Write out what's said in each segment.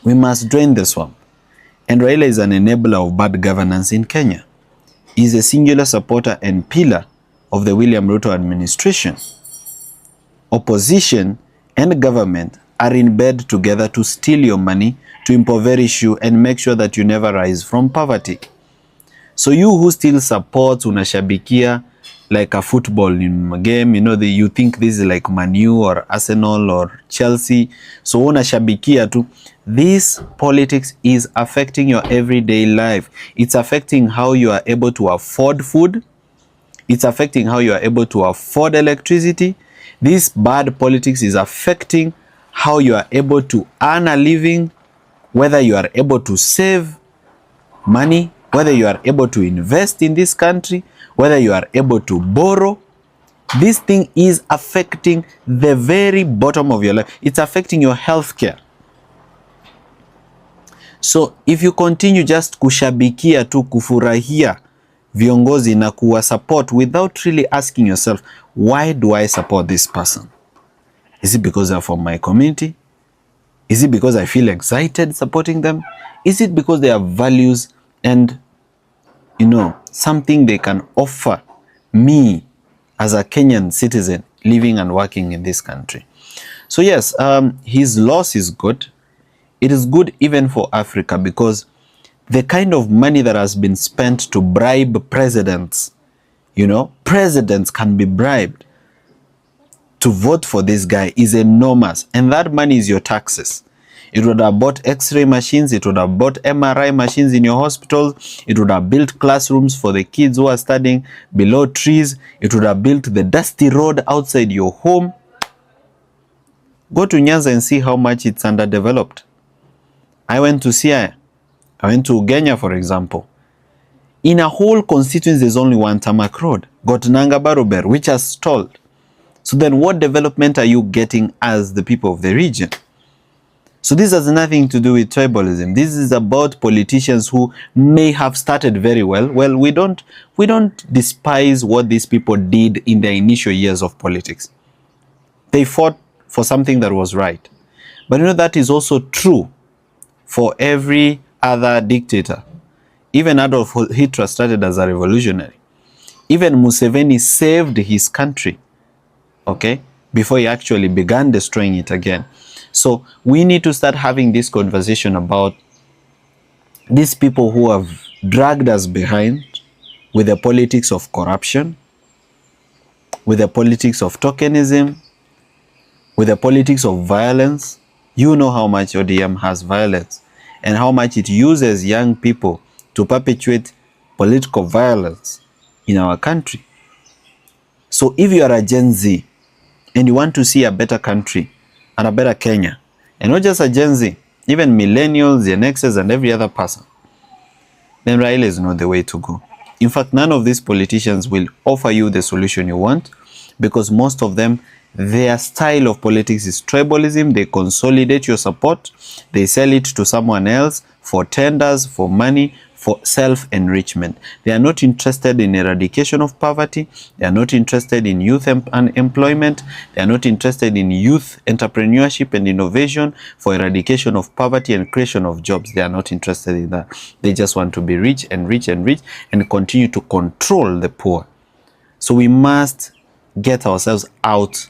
We must drain the swamp. And Raila is an enabler of bad governance in Kenya. He is a singular supporter and pillar of the William Ruto administration. Opposition and government are in bed together to steal your money, to impoverish you, and make sure that you never rise from poverty. So you who still supports, unashabikia like a football game, you know, you think this is like Man U or Arsenal or Chelsea. So unashabikia tu. This politics is affecting your everyday life. It's affecting how you are able to afford food. It's affecting how you are able to afford electricity. This bad politics is affecting how you are able to earn a living, whether you are able to save money, whether you are able to invest in this country, whether you are able to borrow. This thing is affecting the very bottom of your life. It's affecting your health care. So if you continue just kushabikia tu, kufurahia viongozi na kuwa support without really asking yourself, why do I support this person? Is it because they're from my community? Is it because I feel excited supporting them? Is it because they have values and, you know, something they can offer me as a Kenyan citizen living and working in this country? So yes, his loss is good. It is good even for Africa, because the kind of money that has been spent to bribe presidents, you know, presidents can be bribed to vote for this guy, is enormous. And that money is your taxes. It would have bought x-ray machines. It would have bought MRI machines in your hospitals. It would have built classrooms for the kids who are studying below trees. It would have built the dusty road outside your home. Go to Nyanza and see how much it's underdeveloped. I went to Siaya. I went to Ugenya, for example. In a whole constituency, there's only one tarmac road, Gotenanga Baruber, which has stalled. So then what development are you getting as the people of the region? So this has nothing to do with tribalism. This is about politicians who may have started very well. Well, we don't despise what these people did in their initial years of politics. They fought for something that was right. But you know, that is also true for every other dictator. Even Adolf Hitler started as a revolutionary. Even Museveni saved his country, okay, before he actually began destroying it again. So we need to start having this conversation about these people who have dragged us behind with the politics of corruption, with the politics of tokenism, with the politics of violence. You know how much ODM has violence and how much it uses young people to perpetuate political violence in our country. So if you are a Gen Z and you want to see a better country and a better Kenya, and not just a Gen Z, even millennials, Gen Xers, and every other person, then Raila is not the way to go. In fact, none of these politicians will offer you the solution you want, because most of them, their style of politics is tribalism. They consolidate your support. They sell it to someone else for tenders, for money, for self-enrichment. They are not interested in eradication of poverty. They are not interested in youth unemployment. They are not interested in youth entrepreneurship and innovation for eradication of poverty and creation of jobs. They are not interested in that. They just want to be rich and rich and rich and continue to control the poor. So we must get ourselves out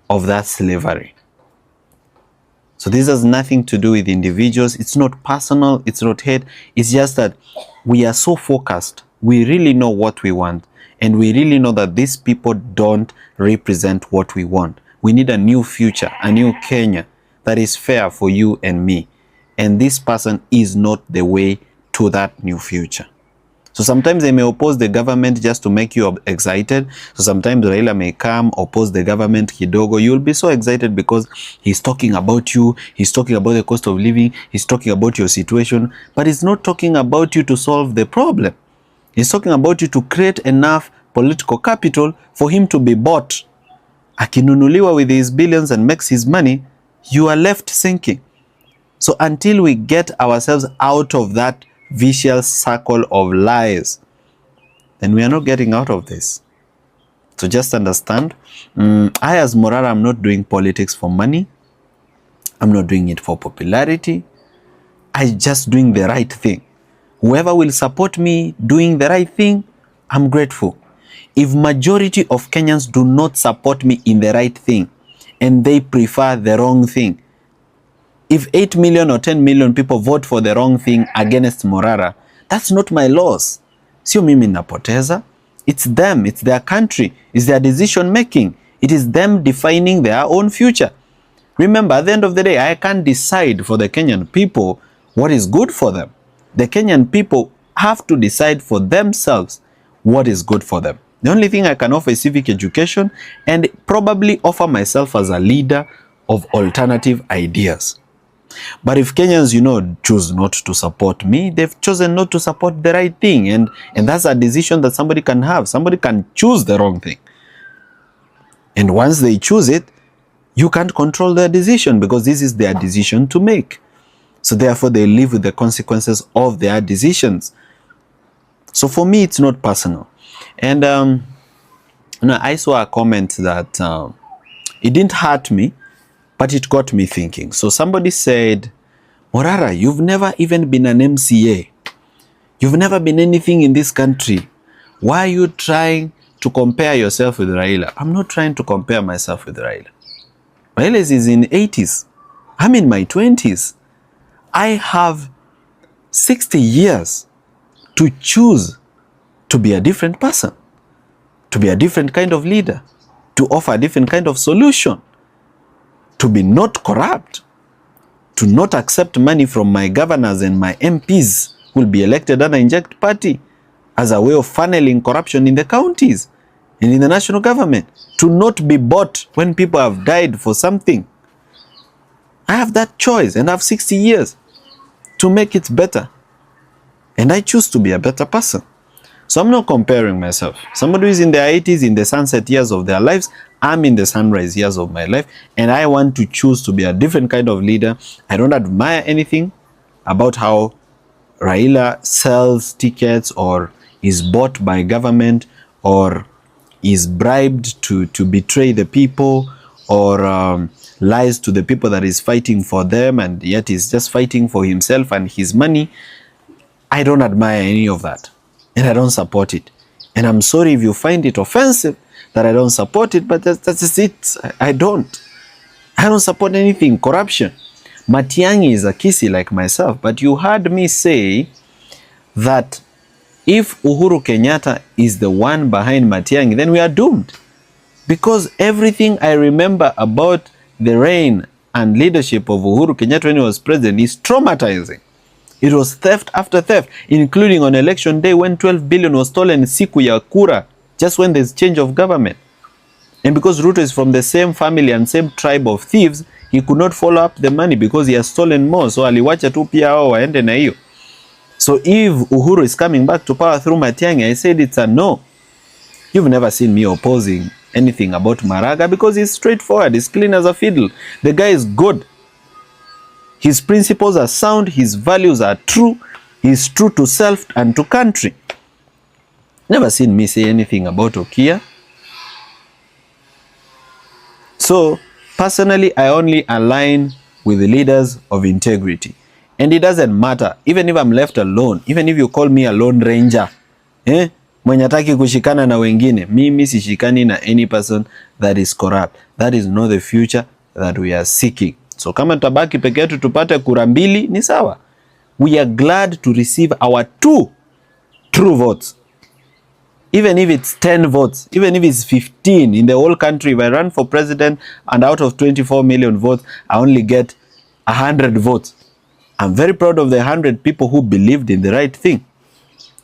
of that slavery. So this has nothing to do with individuals. It's not personal. It's not hate. It's just that we are so focused. We really know what we want. And we really know that these people don't represent what we want. We need a new future, a new Kenya that is fair for you and me. And this person is not the way to that new future. So sometimes they may oppose the government just to make you excited. So sometimes Raila may come, oppose the government kidogo. You'll be so excited because he's talking about you. He's talking about the cost of living. He's talking about your situation. But he's not talking about you to solve the problem. He's talking about you to create enough political capital for him to be bought. Akinunuliwa with his billions and makes his money, you are left sinking. So until we get ourselves out of that vicious circle of lies, then we are not getting out of this. So just understand, I as Morara, I'm not doing politics for money. I'm not doing it for popularity. I just doing the right thing. Whoever will support me doing the right thing, I'm grateful. If majority of Kenyans do not support me in the right thing and they prefer the wrong thing, if 8 million or 10 million people vote for the wrong thing against Morara, that's not my loss. Sio mimi napoteza. It's them, it's their country, it's their decision making. It is them defining their own future. Remember, at the end of the day, I can't decide for the Kenyan people what is good for them. The Kenyan people have to decide for themselves what is good for them. The only thing I can offer is civic education and probably offer myself as a leader of alternative ideas. But if Kenyans, choose not to support me, they've chosen not to support the right thing. And that's a decision that somebody can have. Somebody can choose the wrong thing. And once they choose it, you can't control their decision because this is their decision to make. So therefore, they live with the consequences of their decisions. So for me, it's not personal. And I saw a comment that it didn't hurt me, but it got me thinking. So somebody said, Morara, you've never even been an MCA. You've never been anything in this country. Why are you trying to compare yourself with Raila? I'm not trying to compare myself with Raila. Raila is in 80s. I'm in my 20s. I have 60 years to choose to be a different person, to be a different kind of leader, to offer a different kind of solution, to be not corrupt, to not accept money from my governors and my MPs who will be elected under inject party as a way of funneling corruption in the counties and in the national government, to not be bought when people have died for something. I have that choice and I have 60 years to make it better. And I choose to be a better person. So I'm not comparing myself. Somebody who is in their 80s, in the sunset years of their lives, I'm in the sunrise years of my life. And I want to choose to be a different kind of leader. I don't admire anything about how Raila sells tickets or is bought by government or is bribed to betray the people or lies to the people that is fighting for them and yet is just fighting for himself and his money. I don't admire any of that and I don't support it. And I'm sorry if you find it offensive that I don't support it, but that's it. I don't support anything. Corruption. Matiang'i is a kisi like myself, but you heard me say that if Uhuru Kenyatta is the one behind Matiang'i, then we are doomed. Because everything I remember about the reign and leadership of Uhuru Kenyatta when he was president is traumatizing. It was theft after theft, including on election day when 12 billion was stolen siku ya kura, just when there's change of government. And because Ruto is from the same family and same tribe of thieves, he could not follow up the money because he has stolen more. So aliwacha tu pia hao waende na hiyo. So if Uhuru is coming back to power through Matiang'i, I said it's a no. You've never seen me opposing anything about Maraga because he's straightforward, he's clean as a fiddle. The guy is good. His principles are sound, his values are true, he's true to self and to country. Never seen me say anything about Okia. So, personally, I only align with the leaders of integrity. And it doesn't matter, even if I'm left alone, even if you call me a lone ranger, mwenye hataki kushikana na wengine, mimi sishikani na any person that is corrupt. That is not the future that we are seeking. So kama tutabaki peke yetu tupate kura mbili, ni sawa. We are glad to receive our 2 true votes. Even if it's 10 votes, even if it's 15 in the whole country, if I run for president and out of 24 million votes, I only get 100 votes. I'm very proud of the 100 people who believed in the right thing.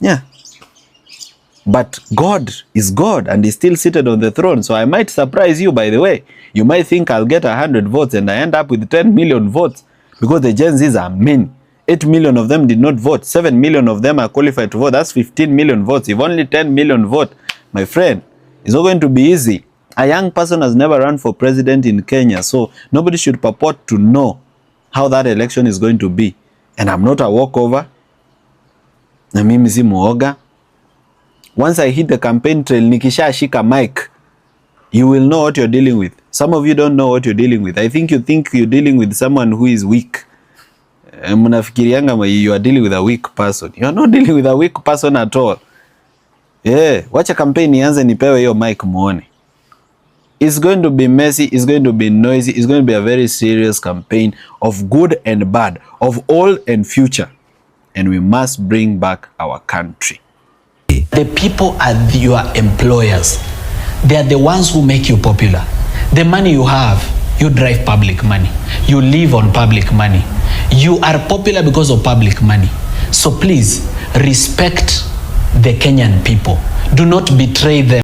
Yeah. But God is God and He's still seated on the throne. So I might surprise you, by the way. You might think I'll get 100 votes and I end up with 10 million votes because the Gen Zs are many. 8 million of them did not vote. 7 million of them are qualified to vote. That's 15 million votes. If only 10 million vote, my friend, it's not going to be easy. A young person has never run for president in Kenya. So nobody should purport to know how that election is going to be. And I'm not a walkover. Na mimi si muoga. Once I hit the campaign trail, nikisha shika mic, you will know what you're dealing with. Some of you don't know what you're dealing with. I think you think you're dealing with someone who is weak. Mnafikirianga you are dealing with a weak person. You are not dealing with a weak person at all. Wacha campaign ianze nipewe hiyo mic muone. It's going to be messy, it's going to be noisy, it's going to be a very serious campaign of good and bad, of old and future. And we must bring back our country. The people are your employers. They are the ones who make you popular. The money you have, you drive public money. You live on public money. You are popular because of public money. So please, respect the Kenyan people. Do not betray them.